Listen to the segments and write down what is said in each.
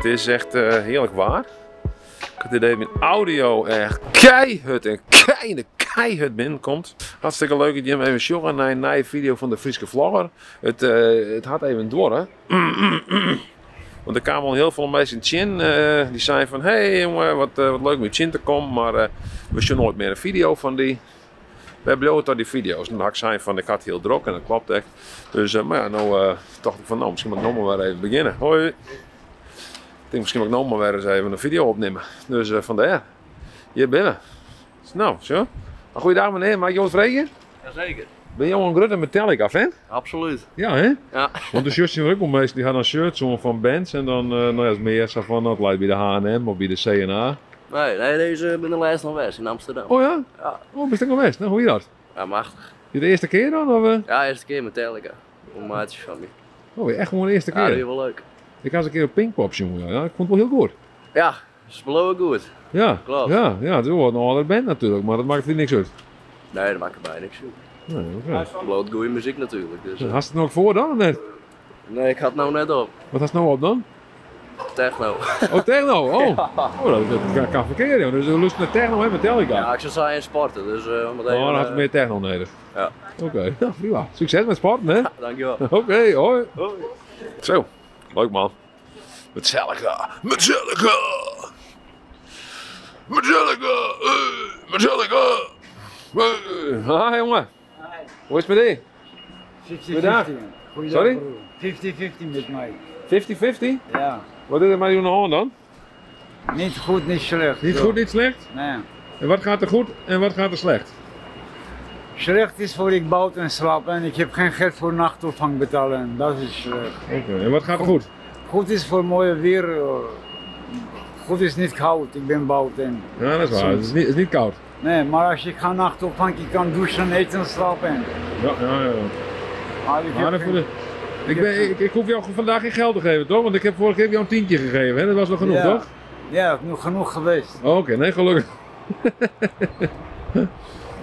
Het is echt heerlijk waar. Ik heb het idee dat mijn audio echt keihard binnenkomt. Hartstikke leuk dat je hem even sjoggen naar een nieuwe video van de Frieske Vlogger. Het had even door, hè. Want er kwamen al heel veel mensen in Chin. Die zeiden van, hey jongen, wat leuk met Chin te komen. Maar we zien nooit meer een video van die. We hebben ook al die video's. En dan had ik zijn van, ik had heel druk en dat klopt echt. Dus maar ja, nou dacht ik van, nou misschien moet ik nog maar weer even beginnen. Hoi. Ik denk misschien moet ik nog maar weer eens even een video opnemen. Dus vandaar. Hier binnen. Nou, zo. Goeiedag meneer, mag ik je wat vragen? Jazeker. Ben je een grote Metallica fan? Absoluut. Ja, hè? Ja. Want de shirts zien ook wel meestal, die hadden een shirt zo van bands en dan, nou ja, is meer zo van, het lijkt bij de H&M of bij de C&A. Nee, deze ben de lijst nog West in Amsterdam. Oh ja? Ja. Oh, ben je nog West? Nou, hoe is dat? Ja, machtig. Je de eerste keer dan? Of? Ja, eerste keer Metallica. Een maatje van me. Oh, echt gewoon de eerste Ja, keer? die wel leuk. Ik was een keer op Pinkpop, jongen. Ja, ik vond het wel heel goed. Ja, ze beloven goed. Ja, Klopt. ja, het is wel een andere band natuurlijk, maar dat maakt er niks uit. Nee, dat maakt er bijna niks uit. Nee, oké. Ze beloven goede muziek natuurlijk. Dus, Had je het nog voor dan of net? nee, ik had het nou net op. Wat had je nou op dan? Techno. Oh, techno, oh. Oh, dat kan verkeerd, joh. Dus we lusten naar techno en Metallica. Ja, ik zou zeggen sporten, dus Oh, dan had je meer techno nodig. Ja. Oké, nou prima. Succes met sporten, hè? Dankjewel. Oké, hoi. Hoi. Zo, leuk man. Metallica, Metallica. Metallica, Metallica. Hi jongen. Hoe is het met die? 50-50. Sorry? 50-50 met mij. 50-50? Ja. Wat doe je met je hand dan? Niet goed, niet slecht. Niet goed, niet slecht? Nee. En wat gaat er goed en wat gaat er slecht? Slecht is voor ik buiten slaap en ik heb geen geld voor nachtopvang betalen. Dat is slecht. Oké, en wat gaat er goed? Goed is voor mooi weer. Goed is niet koud, ik ben buiten. Ja, dat is waar. Het is niet koud. Nee, maar als je gaat nachtopvang, je kan douchen, eten, slapen. Ja. Maar ik Maar heb voor ik hoef jou vandaag geen geld te geven, toch? Want ik heb vorige keer jou een tientje gegeven, hè? Dat was nog genoeg, ja. toch? Ja, genoeg geweest. Oké, nee, gelukkig.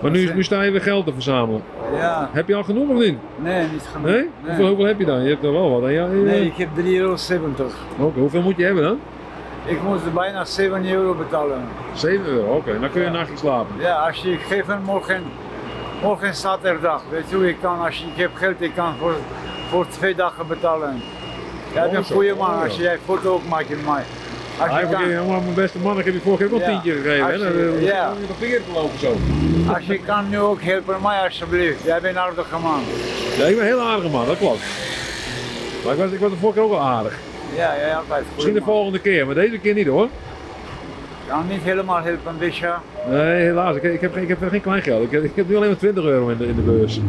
Maar nu sta je weer geld te verzamelen. Ja. Heb je al genoeg of niet? Nee, niet genoeg. Nee? Hoeveel heb je dan? Je hebt er wel wat, hè? Ja, Nee, ik heb 3,70 €. Oké, hoeveel moet je hebben dan? Ik moet bijna 7 € betalen. 7 €, oké. Dan kun je een nachtje slapen. Ja, als je geeft morgen zaterdag, weet je hoe ik kan, als ik heb geld, ik kan voor 2 dagen betalen. Jij bent een zo. goede man, Oh, als ja. jij foto ook maakt in mij. Als je kan, Jongen, mijn beste man, ik heb je vorige keer ook een Ja, tientje gegeven, hè? als Dan je- ja. moet je nog verkeerd lopen zo. als je kan nu ook helpen mij alsjeblieft, jij bent een aardige man. Ja, ik ben een heel aardige man, dat klopt. Maar ik was de vorige keer ook wel aardig. Ja, jij altijd goed. Misschien de volgende keer, maar deze keer niet hoor. Kan niet helemaal helpen, een beetje. Nee, helaas. Ik heb geen klein geld. Ik heb nu alleen maar 20 € in de beurs.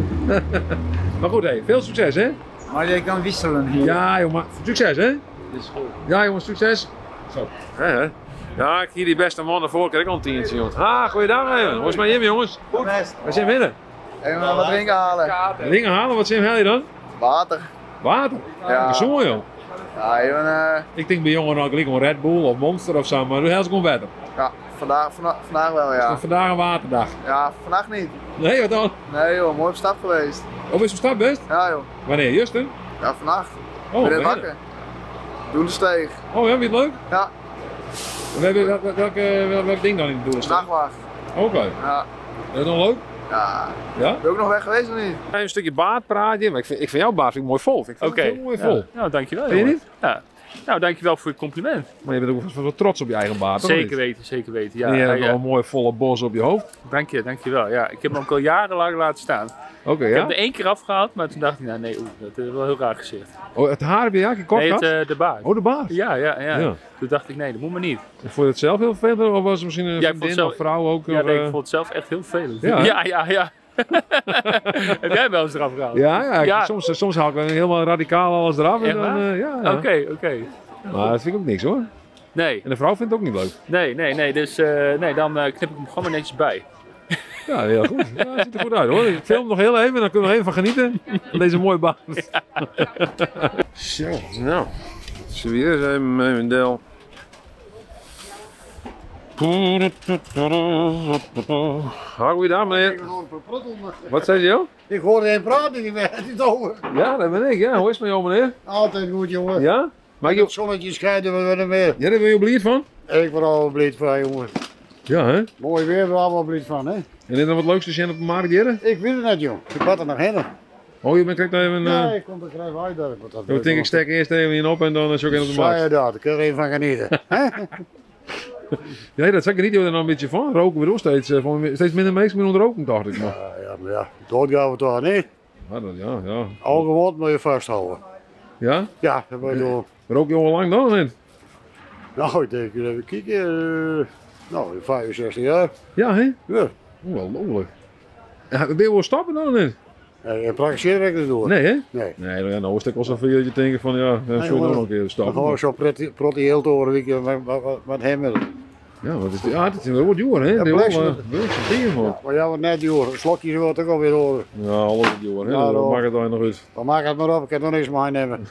Maar goed, hey, veel succes hè? Maar jij kan wisselen hier. Ja joh, maar succes hè? Dat is goed. Ja jongens, succes. Zo. Hè? Ja, ik hier die beste man ervoor krijg ik al een tientje jongens. Ha, goeiedag even. Hoe is het met je jongens? Goed best. We zijn binnen. En wat drinken halen? Dingen halen, wat zijn je dan? Water. Water? Ja. Gezongen joh. Ja, even, Ik denk bij jongeren ook een Red Bull of Monster of zo, maar nu helemaal gewoon water. ja, vandaag wel ja. Vandaag een waterdag. Ja, vandaag niet. Nee, wat dan? Nee joh, mooi op stap geweest. Of is het stap best? Ja joh. Wanneer? Justin? Ja, vannacht. Oh, Ben je ja. wakker? Doe de steeg. Oh ja, vind je het leuk? Ja, Welk ding dan in de doel? nachtwacht. Oké. Ja. Dat is nog leuk? Ja. Ja? Ben je ook nog weg geweest of niet? Een stukje baard praatje, maar ik vind jouw baard vind ik mooi vol. Ik vind het heel mooi vol. Ja. Nou, dankjewel. Vind je jongen. niet? Ja. Nou, dankjewel voor het compliment. Maar je bent ook wel trots op je eigen baard, toch? Zeker weten, zeker weten. Ja, En je hebt ja. wel een mooi volle bos op je hoofd. Dankjewel. Ja, ik heb hem ook al jarenlang laten staan. Oké, Ik ja? heb hem er 1 keer afgehaald, maar toen dacht ik, nou nee, dat is wel heel raar gezicht. Oh, het haar heb je eigenlijk kort Nee, gehad? de baard. Oh, de baard. Ja. Ja. Toen dacht ik, nee, dat moet maar niet. Vond je het zelf heel vervelend of was het misschien een Ja, ik vond vriendin zelf- of vrouw ook? Ja, of, nee, ik vond het zelf echt heel vervelend. Ja, hè? Ja. Heb jij wel eens eraf gehaald? ja, Ja. Soms haal ik helemaal radicaal alles eraf. En Echt dan, waar? ja. Oké. Maar dat vind ik ook niks hoor. Nee, En de vrouw vindt het ook niet leuk. nee. Dus dan knip ik hem gewoon maar netjes bij. Ja, heel goed. Ja, het ziet er goed uit hoor. Ik film nog heel even, dan kunnen we er even van genieten. Van deze mooie baan. Zo, nou. Zullen we hier eens even met mijn del. Goeiedag meneer. Wat zei je joh? Ik hoorde hem praten, die werd het niet over. Ja, dat ben ik. Ja. Hoe is het met jou meneer? Altijd goed, jongen. Ja? Maar Het zonnetje schijnt we willen meer. ja, daar ben je blij van? Ik ben al blij van, jongen. Ja, hè? Mooi weer, we allemaal blij van, hè? En is er nog wat leukste zijn op de markt, Jere? Ik weet het net, joh. Ik had er nog heen. Oh, je krijgt even... Ja, ik kom er graag uit. ik denk ik steek eerst even in op en dan zoek ik in op de markt. Zou je dat? Ik kan er even van genieten. Hè? Nee, dat zeg ik niet. Je er nog een beetje van. Roken we nog steeds. Steeds minder mensen meer onder roken, dacht ik. Maar. Ja, maar ja, dood gaan we toch niet. Ja. Al gewoon moet je vasthouden. Ja? Ja, dat moet je doen. Rook je al lang dan? Hè? Nou, ik denk, even kijken. Nou, 65 jaar. Ja, hè? Ja. Ongelooflijk. Ja, ben je wel stappen dan? Hè? En praktiseer ik het door. Nee, hè? Nee. Nee, nou is het ook al zo veel dat je denkt van ja, zullen we nog een keer Dan stappen. ga ik zo protti heel te horen wat hem wil. Ja, wat is het is een wat jonger, hè? Ja, Die blijkt wel, zo. Wilson dingen, man. Maar ja, wat net horen. Slokjes wil ik ook weer horen. Ja, alles wat jonger, hè? Ja, Dat daarom. maakt het dan nog uit. Dan maak het maar op, ik heb nog niks meer nemen.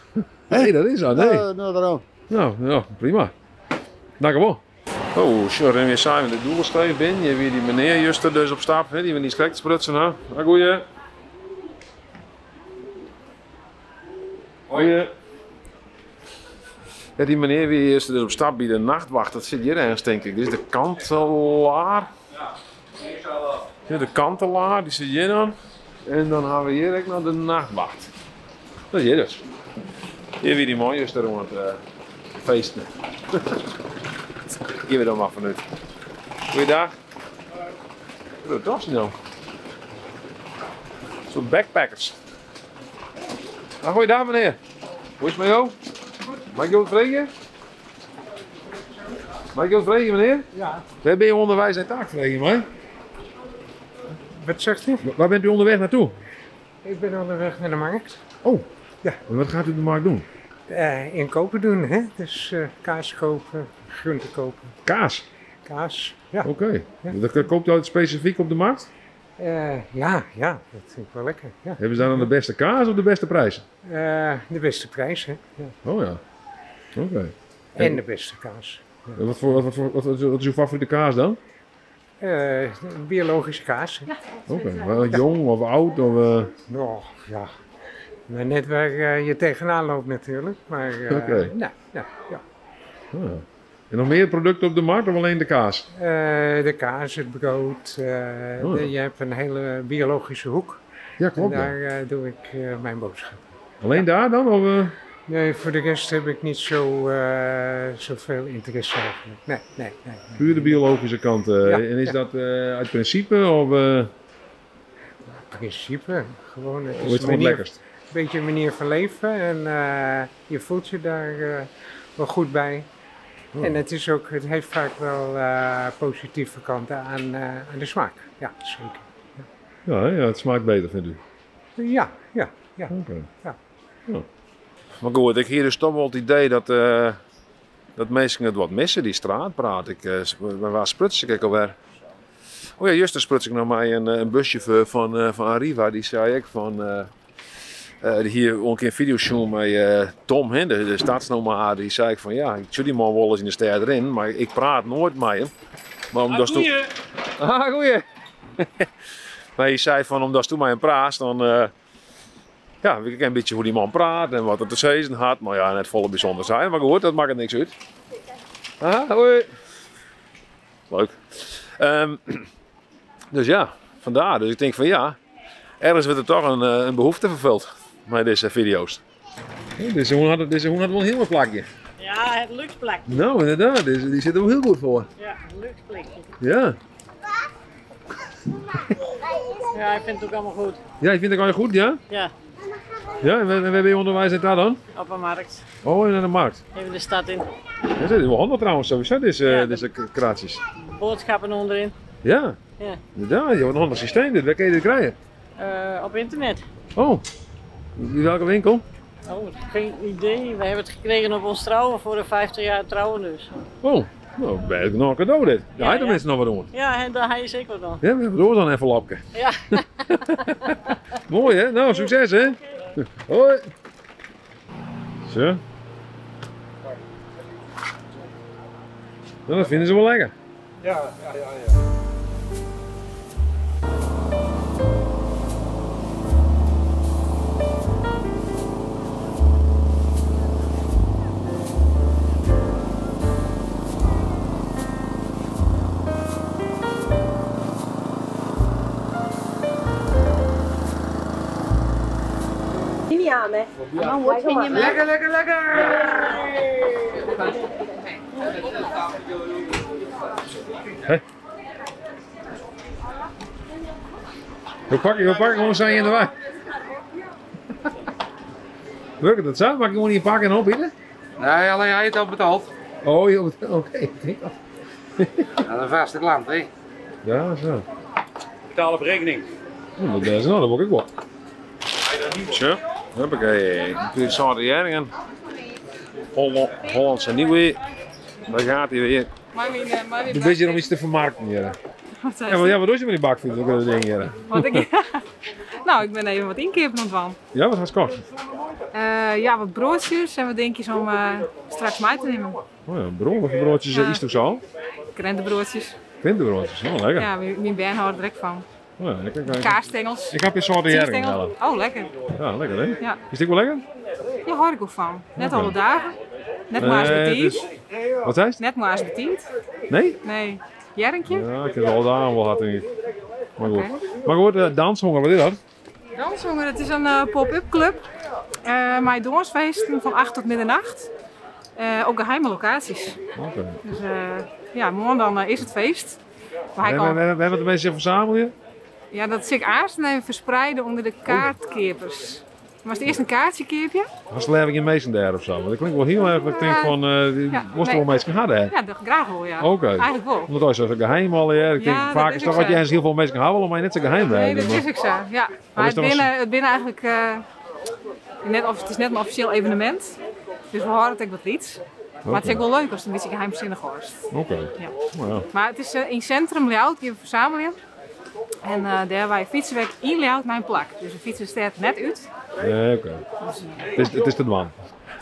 Nee, dat is dat, nee. Nou, daarom. Nou, ja, prima. Dank je wel. Oh, sure, en weer samen de doelstreef ben. Je weer die meneer juist er dus op stap, hè? Die we niet slecht sprutsen, hè? Ja, goeie. Goeie. Ja, die meneer wie is er dus op stap bij de nachtwacht. Dat zit hier ergens, denk ik. Dit is de kantelaar. Ja, de kantelaar, die zit hier dan. En dan gaan we hier ook naar de nachtwacht. Dat is hier dus. Hier weer die man juist er rond het feesten. Geef we dan maar vanuit. Goeiedag. Wat is dat nou? Een soort backpackers. Nou, goeiedag meneer. Hoe is het met jou? Mag ik je wat vragen? Mag ik je wat vragen meneer? Ja. Waar ben je onderwijs en taakverlening, man? Wat zegt u? Waar bent u onderweg naartoe? Ik ben onderweg naar de markt. Oh. Ja. En wat gaat u op de markt doen? Inkopen doen, hè? Dus kaas kopen, groenten kopen. Kaas? Kaas, ja. Oké. Ja. Dat koopt u altijd specifiek op de markt? Ja, dat vind ik wel lekker. Ja. Hebben ze daar dan de beste kaas of de beste prijzen? De beste prijs, hè? Ja. Oh ja. Oké. En de beste kaas. En wat is uw favoriete kaas dan? Biologische kaas. Hè? Oké. Jong of oud? Of, Oh, ja. Maar net waar je tegenaan loopt natuurlijk. Maar Oké. nou, ja. ah. En nog meer producten op de markt of alleen de kaas? De kaas, het brood. Je hebt een hele biologische hoek. Ja, En klopt. Ja. daar doe ik mijn boodschappen. Alleen daar dan? Of, Nee, voor de rest heb ik niet zoveel interesse eigenlijk. Nee. puur de biologische kant? Ja, En is ja. dat uit principe of In principe, gewoon. Het hoe is is het gewoon het lekkerst? een beetje een manier van leven en je voelt je daar wel goed bij. Oh. En het heeft vaak wel positieve kanten aan de smaak. Ja, zeker. Ja, het smaakt beter vindt u? Ja. Oké. Ja. Ja. Maar goed, ik hier dus toch wel het idee dat mensen het wat missen, die straatpraat. Waar spruts ik alweer? Oh ja, juist spruts ik nog maar een buschauffeur van Arriva. Die zei ik van... die hier ook een video show met Tom, hè, de stadsnomaar. Die zei ik van ja, ik zie die man wel eens in de stad erin, maar ik praat nooit met hem. Maar omdat goeie! Maar hij zei van omdat je met hem praat, dan... ja, weet ik een beetje hoe die man praat en wat het te zeggen had. Maar ja, net volle bijzonder zijn. Maar goed, dat maakt er niks uit. Aha, hoi. Leuk. Dus ja, vandaar. Dus ik denk van ja, ergens wordt er toch een behoefte vervuld met deze video's. Deze hoen had wel een heel plakje. Ja, het luxe plekje. Nou, inderdaad. Die zit er wel heel goed voor. Ja, een luxe plekje. Ja. Ja, ik vind het ook allemaal goed. Ja, je vindt het gewoon goed, ja? Ja, Ja, en waar ben je onderwijs en daar dan? op een markt. Oh, in de markt. Even de stad in. Dat is wel handig trouwens sowieso, deze kraatjes. Boodschappen onderin. Ja, Ja. inderdaad. Je hebt een handig systeem dit. Waar kun je dit krijgen? Op internet. Oh, in welke winkel? Oh, geen idee. We hebben het gekregen op ons trouwen voor de 50 jaar trouwen dus. Oh, nou, ben ik nog een cadeau dit. Ja, hij ja. tenminste nog wat doen. Ja, en daar ga je zeker wat dan. Ja, we hebben door dan even lapje. Ja. Mooi hè? Nou, succes hè? Hoi. Zo. Nou, dat vinden ze wel lekker. Ja. naam, hè? Lekker, lekker, lekker! Hé. We pakken gewoon zijn in de wei. Werkt dat zo? Mag ik gewoon niet pakken en opbieden? Nee, alleen hij het al betaald. Oh, oké. Aan een vaste klant, hè? Ja, zo. Betaal op rekening. Dat is nou, dat moet ik wel. Zo, hoppakee. Nu zijn de jaringen. Hollandse nieuwe. Daar gaat hij weer. Een beetje om iets te vermarkten hier. Ja, wat doe je met die bakfiets? Dat ding hier. Nou, ik ben even wat inkopen ontwan. Ja, wat gaat het kosten? Ja, wat broodjes en wat dingetjes om straks mee te nemen. Oh ja, broodjes is toch zo? Krentenbroodjes. Krentenbroodjes, oh lekker. Ja, mijn baan houdt er direct van. Oh, ja, Kaasstengels. Ik heb een soort jaring wel. Oh, lekker. Ja, lekker hè? Ja. Is dit wel lekker? Ja, hoor ik ook van. Net alle dagen. Net maar eens betiet. Wat zei je? Net maar eens betiet. Nee? Nee. Jernkje? Ja, ik heb het al dagen wel gehad denk ik. Maar goed. Maar goed, danshonger, wat is dat? Danshonger, het is een pop-up club. Mijn dansfeesten van 8 tot middernacht. Op geheime locaties. Oké. Dus ja, morgen dan is het feest. Maar We hebben de mensen zich verzamelen? ja, dat is ik eerst en even verspreiden onder de kaartkepers. Maar als het eerst een kaartje keepje? Was de leving in Meesen daar of zo? Want dat klinkt wel heel erg dat ik denk van, moest er wel mensen gaan hè? Ja, dat graag wel, ja. Oké. Eigenlijk wel. Omdat hij zo geheim al hè? Ik denk Ja, vaak dat is is toch ook wat zo. jij heel veel mensen gaan houden, maar je net zo geheim Nee, blijven. dat is ook zo. Ja. Maar is dat het binnen eigenlijk, het is net een officieel evenement. Dus we horen het ook wat lieds. Maar het is ook wel leuk als het een beetje geheimzinnig wordt. Oké. Ja. Nou ja. Maar het is in het centrum layout, die we verzamelen. En daar wij fietsen we in layout mijn plak. Dus de fietsen staat net uit. Nee, oké. Het is te dwan.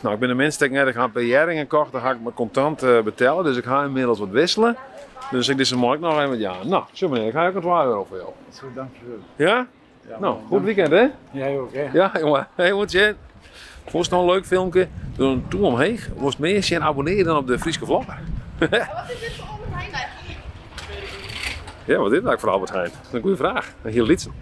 Nou, ik ben een mens die net gaan bij Jeringen kocht, dan ga ik me contant betalen. Dus ik ga inmiddels wat wisselen. Dus ik deze markt nog even ja. Nou, zo meneer, ik ga ook een 12 euro voor jou. Zo, dankjewel. Ja? Nou, goed weekend hè? Jij ook, hè? Ja, jongen. Hey, wat je? Vond je het nog een leuk filmpje? Doe een toe omheen. Moest meer zien abonneren dan op de Frieske Vlogger. Wat is dit voor Albert Heijn eigenlijk? Ja, wat is dit eigenlijk voor Albert Heijn? Dat is een goede vraag. Heel liedsen.